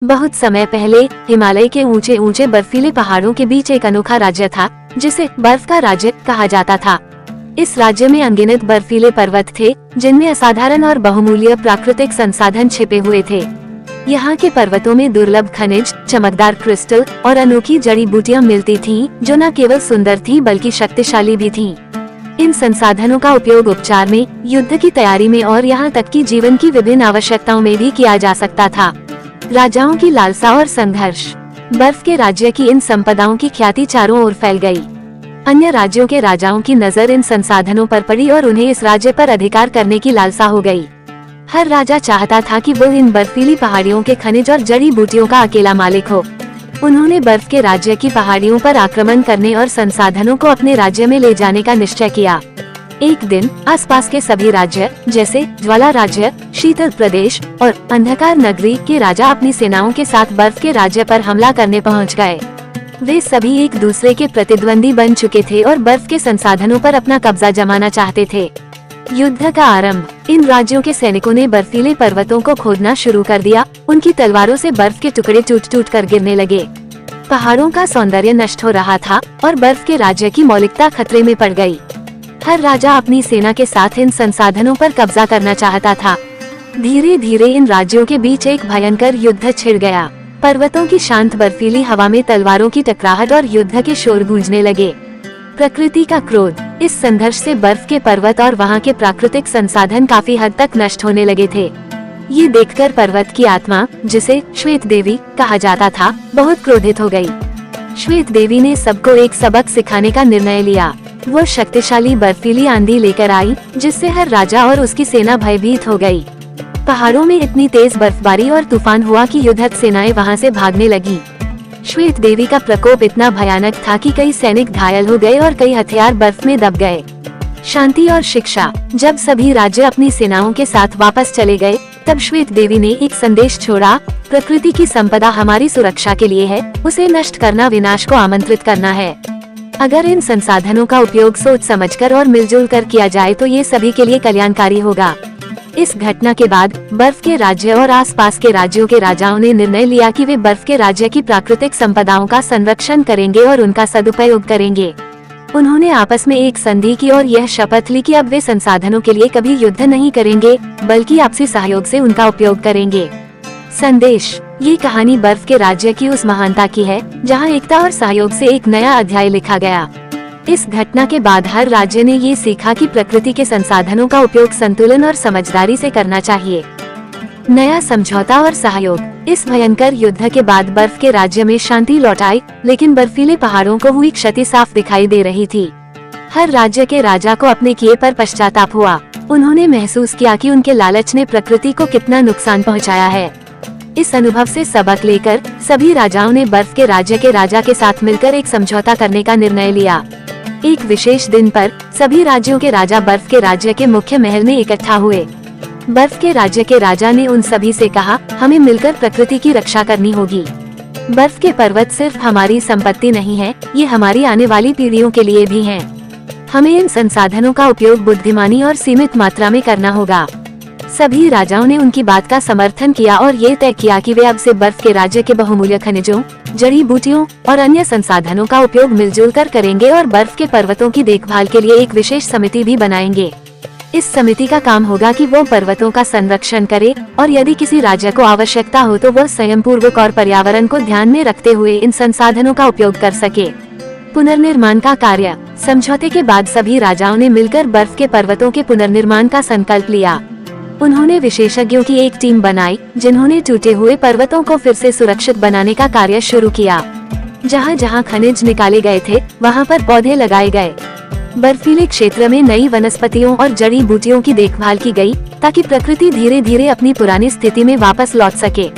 बहुत समय पहले हिमालय के ऊंचे ऊंचे बर्फीले पहाड़ों के बीच एक अनोखा राज्य था जिसे बर्फ का राज्य कहा जाता था। इस राज्य में अनगिनत बर्फीले पर्वत थे जिनमें असाधारण और बहुमूल्य प्राकृतिक संसाधन छिपे हुए थे। यहाँ के पर्वतों में दुर्लभ खनिज, चमकदार क्रिस्टल और अनोखी जड़ी बूटियाँ मिलती थीं, जो न केवल सुंदर थीं बल्कि शक्तिशाली भी थीं। इन संसाधनों का उपयोग उपचार में, युद्ध की तैयारी में और यहाँ तक कि जीवन की विभिन्न आवश्यकताओं में भी किया जा सकता था। राजाओं की लालसा और संघर्ष। बर्फ के राज्य की इन संपदाओं की ख्याति चारों ओर फैल गई। अन्य राज्यों के राजाओं की नजर इन संसाधनों पर पड़ी और उन्हें इस राज्य पर अधिकार करने की लालसा हो गई। हर राजा चाहता था कि वो इन बर्फीली पहाड़ियों के खनिज और जड़ी बूटियों का अकेला मालिक हो। उन्होंने बर्फ के राज्य की पहाड़ियों पर आक्रमण करने और संसाधनों को अपने राज्य में ले जाने का निश्चय किया। एक दिन आसपास के सभी राज्य जैसे ज्वाला राज्य, शीतल प्रदेश और अंधकार नगरी के राजा अपनी सेनाओं के साथ बर्फ के राज्य पर हमला करने पहुंच गए। वे सभी एक दूसरे के प्रतिद्वंदी बन चुके थे और बर्फ के संसाधनों पर अपना कब्जा जमाना चाहते थे। युद्ध का आरंभ। इन राज्यों के सैनिकों ने बर्फीले पर्वतों को खोदना शुरू कर दिया। उनकी तलवारों से बर्फ के टुकड़े टूट टूट कर गिरने लगे। पहाड़ों का सौंदर्य नष्ट हो रहा था और बर्फ के राज्य की मौलिकता खतरे में पड़ गई। हर राजा अपनी सेना के साथ इन संसाधनों पर कब्जा करना चाहता था। धीरे धीरे इन राज्यों के बीच एक भयंकर युद्ध छिड़ गया। पर्वतों की शांत बर्फीली हवा में तलवारों की टकराहट और युद्ध के शोर गूंजने लगे। प्रकृति का क्रोध। इस संघर्ष से बर्फ के पर्वत और वहाँ के प्राकृतिक संसाधन काफी हद तक नष्ट होने लगे थे। ये देखकर पर्वत की आत्मा, जिसे श्वेत देवी कहा जाता था, बहुत क्रोधित हो गई। श्वेत देवी ने सबको एक सबक सिखाने का निर्णय लिया। वो शक्तिशाली बर्फीली आंधी लेकर आई जिससे हर राजा और उसकी सेना भयभीत हो गई। पहाड़ों में इतनी तेज बर्फबारी और तूफान हुआ कि युद्धक सेनाएं वहां से भागने लगी। श्वेत देवी का प्रकोप इतना भयानक था कि कई सैनिक घायल हो गए और कई हथियार बर्फ में दब गए। शांति और शिक्षा। जब सभी राज्य अपनी सेनाओं के साथ वापस चले गए तब श्वेत देवी ने एक संदेश छोड़ा, प्रकृति की संपदा हमारी सुरक्षा के लिए है, उसे नष्ट करना विनाश को आमंत्रित करना है। अगर इन संसाधनों का उपयोग सोच समझकर और मिलजुल कर किया जाए तो ये सभी के लिए कल्याणकारी होगा। इस घटना के बाद बर्फ के राज्य और आसपास के राज्यों के राजाओं ने निर्णय लिया कि वे बर्फ के राज्य की प्राकृतिक संपदाओं का संरक्षण करेंगे और उनका सदुपयोग करेंगे। उन्होंने आपस में एक संधि की और यह शपथ ली कि अब वे संसाधनों के लिए कभी युद्ध नहीं करेंगे बल्कि आपसी सहयोग से उनका उपयोग करेंगे। संदेश। ये कहानी बर्फ के राज्य की उस महानता की है जहां एकता और सहयोग से एक नया अध्याय लिखा गया। इस घटना के बाद हर राज्य ने ये सीखा कि प्रकृति के संसाधनों का उपयोग संतुलन और समझदारी से करना चाहिए। नया समझौता और सहयोग। इस भयंकर युद्ध के बाद बर्फ के राज्य में शांति लौट आई, लेकिन बर्फीले पहाड़ों को हुई क्षति साफ दिखाई दे रही थी। हर राज्य के राजा को अपने किए पर पश्चाताप हुआ। उन्होंने महसूस किया कि उनके लालच ने प्रकृति को कितना नुकसान पहुँचाया है। इस अनुभव से सबक लेकर सभी राजाओं ने बर्फ के राज्य के राजा के साथ मिलकर एक समझौता करने का निर्णय लिया। एक विशेष दिन पर सभी राज्यों के राजा बर्फ के राज्य के मुख्य महल में इकट्ठा हुए। बर्फ के राज्य के राजा ने उन सभी से कहा, हमें मिलकर प्रकृति की रक्षा करनी होगी। बर्फ के पर्वत सिर्फ हमारी संपत्ति नहीं है, ये हमारी आने वाली पीढ़ियों के लिए भी हैं। हमें इन संसाधनों का उपयोग बुद्धिमानी और सीमित मात्रा में करना होगा। सभी राजाओं ने उनकी बात का समर्थन किया और ये तय किया कि वे अब से बर्फ के राज्य के बहुमूल्य खनिजों, जड़ी बूटियों और अन्य संसाधनों का उपयोग मिलजुल कर करेंगे और बर्फ के पर्वतों की देखभाल के लिए एक विशेष समिति भी बनाएंगे। इस समिति का काम होगा कि वो पर्वतों का संरक्षण करे और यदि किसी राज्य को आवश्यकता हो तो वह स्वयं पूर्वक और पर्यावरण को ध्यान में रखते हुए इन संसाधनों का उपयोग कर सके। पुनर्निर्माण का कार्य। समझौते के बाद सभी राजाओं ने मिलकर बर्फ के पर्वतों के पुनर्निर्माण का संकल्प लिया। उन्होंने विशेषज्ञों की एक टीम बनाई जिन्होंने टूटे हुए पर्वतों को फिर से सुरक्षित बनाने का कार्य शुरू किया। जहाँ जहाँ खनिज निकाले गए थे वहाँ पर पौधे लगाए गए। बर्फीले क्षेत्र में नई वनस्पतियों और जड़ी बूटियों की देखभाल की गई ताकि प्रकृति धीरे धीरे अपनी पुरानी स्थिति में वापस लौट सके।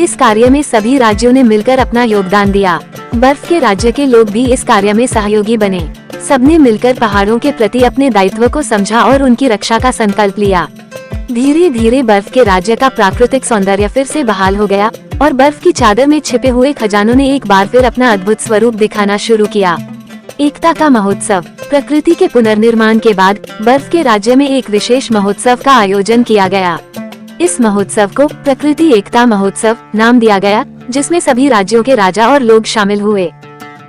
इस कार्य में सभी राज्यों ने मिलकर अपना योगदान दिया। बर्फ के राज्य के लोग भी इस कार्य में सहयोगी बने। सबने मिलकर पहाड़ों के प्रति अपने दायित्व को समझा और उनकी रक्षा का संकल्प लिया। धीरे धीरे बर्फ के राज्य का प्राकृतिक सौंदर्य फिर से बहाल हो गया और बर्फ की चादर में छिपे हुए खजानों ने एक बार फिर अपना अद्भुत स्वरूप दिखाना शुरू किया। एकता का महोत्सव। प्रकृति के पुनर्निर्माण के बाद बर्फ के राज्य में एक विशेष महोत्सव का आयोजन किया गया। इस महोत्सव को प्रकृति एकता महोत्सव नाम दिया गया, जिसमें सभी राज्यों के राजा और लोग शामिल हुए।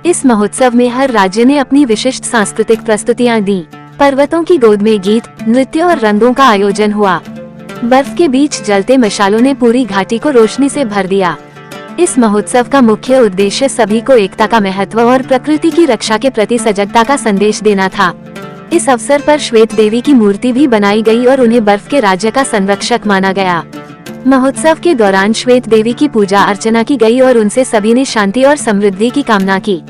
इस महोत्सव में हर राज्य ने अपनी विशिष्ट सांस्कृतिक प्रस्तुतियां दी। पर्वतों की गोद में गीत, नृत्य और रंगों का आयोजन हुआ। बर्फ के बीच जलते मशालों ने पूरी घाटी को रोशनी से भर दिया। इस महोत्सव का मुख्य उद्देश्य सभी को एकता का महत्व और प्रकृति की रक्षा के प्रति सजगता का संदेश देना था। इस अवसर पर श्वेत देवी की मूर्ति भी बनाई गई और उन्हें बर्फ के राज्य का संरक्षक माना गया। महोत्सव के दौरान श्वेत देवी की पूजा अर्चना की गई और उनसे सभी ने शांति और समृद्धि की कामना की।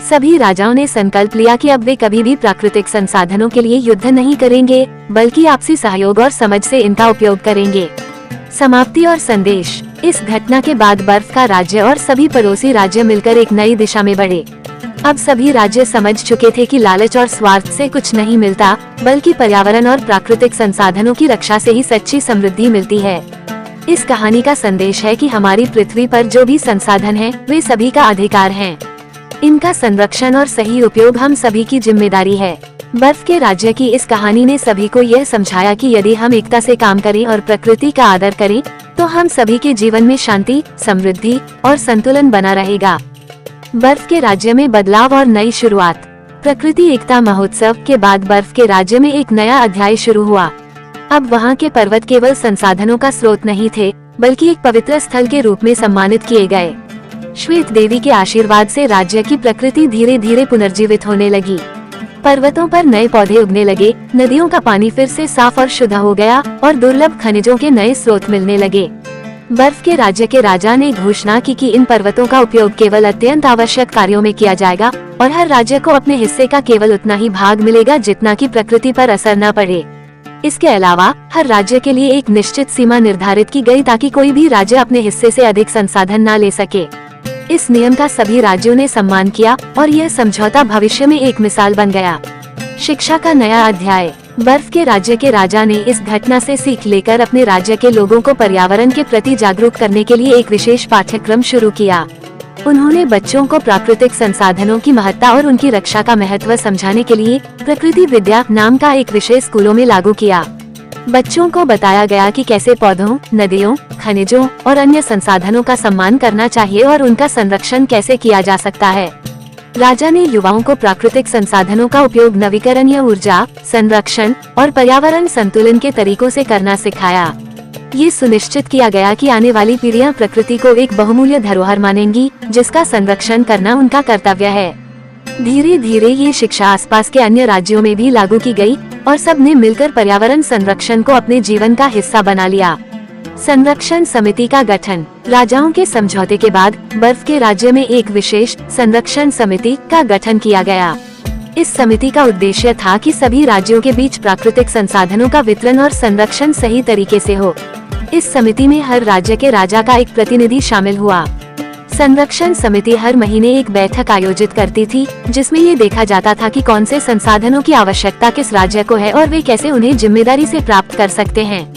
सभी राजाओं ने संकल्प लिया कि अब वे कभी भी प्राकृतिक संसाधनों के लिए युद्ध नहीं करेंगे, बल्कि आपसी सहयोग और समझ से इनका उपयोग करेंगे। समाप्ति और संदेश। इस घटना के बाद बर्फ का राज्य और सभी पड़ोसी राज्य मिलकर एक नई दिशा में बढ़े। अब सभी राज्य समझ चुके थे कि लालच और स्वार्थ से कुछ नहीं मिलता, बल्कि पर्यावरण और प्राकृतिक संसाधनों की रक्षा से ही सच्ची समृद्धि मिलती है। इस कहानी का संदेश है कि हमारी पृथ्वी पर जो भी संसाधन है, वे सभी का अधिकार है। इनका संरक्षण और सही उपयोग हम सभी की जिम्मेदारी है। बर्फ के राज्य की इस कहानी ने सभी को यह समझाया कि यदि हम एकता से काम करें और प्रकृति का आदर करें, तो हम सभी के जीवन में शांति, समृद्धि और संतुलन बना रहेगा। बर्फ के राज्य में बदलाव और नई शुरुआत। प्रकृति एकता महोत्सव के बाद बर्फ के राज्य में एक नया अध्याय शुरू हुआ। अब वहाँ के पर्वत केवल संसाधनों का स्रोत नहीं थे, बल्कि एक पवित्र स्थल के रूप में सम्मानित किए गए। श्वेत देवी के आशीर्वाद से राज्य की प्रकृति धीरे धीरे पुनर्जीवित होने लगी। पर्वतों पर नए पौधे उगने लगे, नदियों का पानी फिर से साफ और शुद्ध हो गया और दुर्लभ खनिजों के नए स्रोत मिलने लगे। बर्फ के राज्य के राजा ने घोषणा की कि इन पर्वतों का उपयोग केवल अत्यंत आवश्यक कार्यों में किया जाएगा और हर राज्य को अपने हिस्से का केवल उतना ही भाग मिलेगा जितना कि प्रकृति पर असर न पड़े। इसके अलावा हर राज्य के लिए एक निश्चित सीमा निर्धारित की गई ताकि कोई भी राज्य अपने हिस्से से अधिक संसाधन न ले सके। इस नियम का सभी राज्यों ने सम्मान किया और यह समझौता भविष्य में एक मिसाल बन गया। शिक्षा का नया अध्याय। बर्फ के राज्य के राजा ने इस घटना से सीख लेकर अपने राज्य के लोगों को पर्यावरण के प्रति जागरूक करने के लिए एक विशेष पाठ्यक्रम शुरू किया। उन्होंने बच्चों को प्राकृतिक संसाधनों की महत्ता और उनकी रक्षा का महत्व समझाने के लिए प्रकृति विद्या नाम का एक विषय स्कूलों में लागू किया। बच्चों को बताया गया कि कैसे पौधों, नदियों, खनिजों और अन्य संसाधनों का सम्मान करना चाहिए और उनका संरक्षण कैसे किया जा सकता है। राजा ने युवाओं को प्राकृतिक संसाधनों का उपयोग नवीकरणीय ऊर्जा, संरक्षण और पर्यावरण संतुलन के तरीकों से करना सिखाया। ये सुनिश्चित किया गया कि आने वाली पीढ़ियां प्रकृति को एक बहुमूल्य धरोहर मानेंगी, जिसका संरक्षण करना उनका कर्तव्य है। धीरे धीरे ये शिक्षा आसपास के अन्य राज्यों में भी लागू की गई और सब ने मिलकर पर्यावरण संरक्षण को अपने जीवन का हिस्सा बना लिया। संरक्षण समिति का गठन। राजाओं के समझौते के बाद बर्फ के राज्य में एक विशेष संरक्षण समिति का गठन किया गया। इस समिति का उद्देश्य था कि सभी राज्यों के बीच प्राकृतिक संसाधनों का वितरण और संरक्षण सही तरीके से हो। इस समिति में हर राज्य के राजा का एक प्रतिनिधि शामिल हुआ। संरक्षण समिति हर महीने एक बैठक आयोजित करती थी, जिसमें ये देखा जाता था कि कौन से संसाधनों की आवश्यकता किस राज्य को है और वे कैसे उन्हें जिम्मेदारी से प्राप्त कर सकते हैं।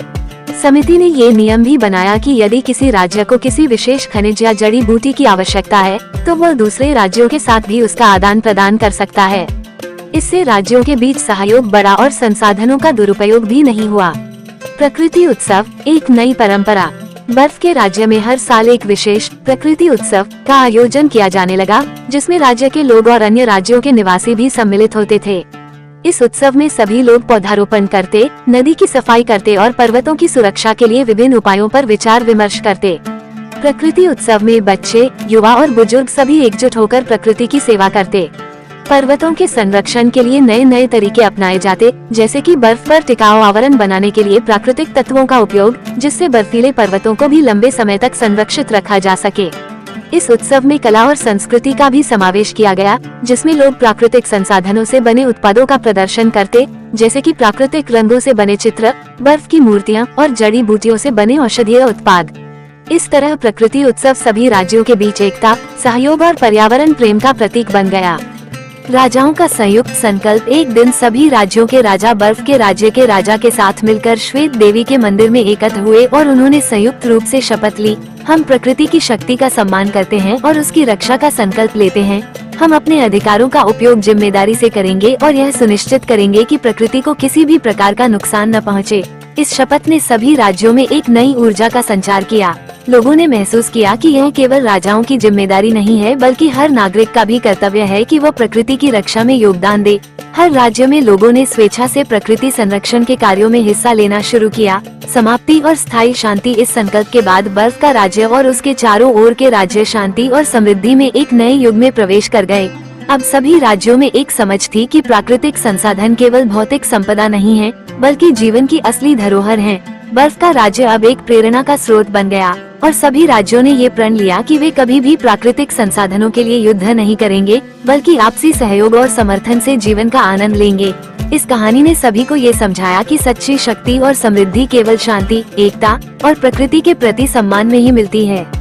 समिति ने ये नियम भी बनाया कि यदि किसी राज्य को किसी विशेष खनिज या जड़ी बूटी की आवश्यकता है, तो वह दूसरे राज्यों के साथ भी उसका आदान प्रदान कर सकता है। इससे राज्यों के बीच सहयोग बढ़ा और संसाधनों का दुरुपयोग भी नहीं हुआ। प्रकृति उत्सव, एक नई परंपरा। बर्फ के राज्य में हर साल एक विशेष प्रकृति उत्सव का आयोजन किया जाने लगा, जिसमें राज्य के लोग और अन्य राज्यों के निवासी भी सम्मिलित होते थे। इस उत्सव में सभी लोग पौधारोपण करते, नदी की सफाई करते और पर्वतों की सुरक्षा के लिए विभिन्न उपायों पर विचार विमर्श करते। प्रकृति उत्सव में बच्चे, युवा और बुजुर्ग सभी एकजुट होकर प्रकृति की सेवा करते। पर्वतों के संरक्षण के लिए नए नए तरीके अपनाए जाते, जैसे कि बर्फ पर टिकाऊ आवरण बनाने के लिए प्राकृतिक तत्वों का उपयोग, जिससे बर्फीले पर्वतों को भी लंबे समय तक संरक्षित रखा जा सके। इस उत्सव में कला और संस्कृति का भी समावेश किया गया, जिसमें लोग प्राकृतिक संसाधनों से बने उत्पादों का प्रदर्शन करते, जैसे कि प्राकृतिक रंगों से बने चित्र, बर्फ की मूर्तियां और जड़ी बूटियों से बने औषधीय उत्पाद। इस तरह प्रकृति उत्सव सभी राज्यों के बीच एकता, सहयोग और पर्यावरण प्रेम का प्रतीक बन गया। राजाओं का संयुक्त संकल्प। एक दिन सभी राज्यों के राजा बर्फ के राज्य के राजा के साथ मिलकर श्वेत देवी के मंदिर में एकत्र हुए और उन्होंने संयुक्त रूप से शपथ ली, हम प्रकृति की शक्ति का सम्मान करते हैं और उसकी रक्षा का संकल्प लेते हैं। हम अपने अधिकारों का उपयोग जिम्मेदारी से करेंगे और यह सुनिश्चित करेंगे कि प्रकृति को किसी भी प्रकार का नुकसान न पहुंचे। इस शपथ ने सभी राज्यों में एक नई ऊर्जा का संचार किया। लोगों ने महसूस किया कि यह केवल राजाओं की जिम्मेदारी नहीं है, बल्कि हर नागरिक का भी कर्तव्य है कि वह प्रकृति की रक्षा में योगदान दे। हर राज्य में लोगों ने स्वेच्छा से प्रकृति संरक्षण के कार्यों में हिस्सा लेना शुरू किया। समाप्ति और स्थायी शांति। इस संकल्प के बाद बर्फ का राज्य और उसके चारों ओर के राज्य शांति और समृद्धि में एक नए युग में प्रवेश कर गए। अब सभी राज्यों में एक समझ थी कि प्राकृतिक संसाधन केवल भौतिक संपदा नहीं है, बल्कि जीवन की असली धरोहर है। बर्फ का राज्य अब एक प्रेरणा का स्रोत बन गया और सभी राज्यों ने ये प्रण लिया कि वे कभी भी प्राकृतिक संसाधनों के लिए युद्ध नहीं करेंगे, बल्कि आपसी सहयोग और समर्थन से जीवन का आनंद लेंगे। इस कहानी ने सभी को ये समझाया कि सच्ची शक्ति और समृद्धि केवल शांति, एकता और प्रकृति के प्रति सम्मान में ही मिलती है।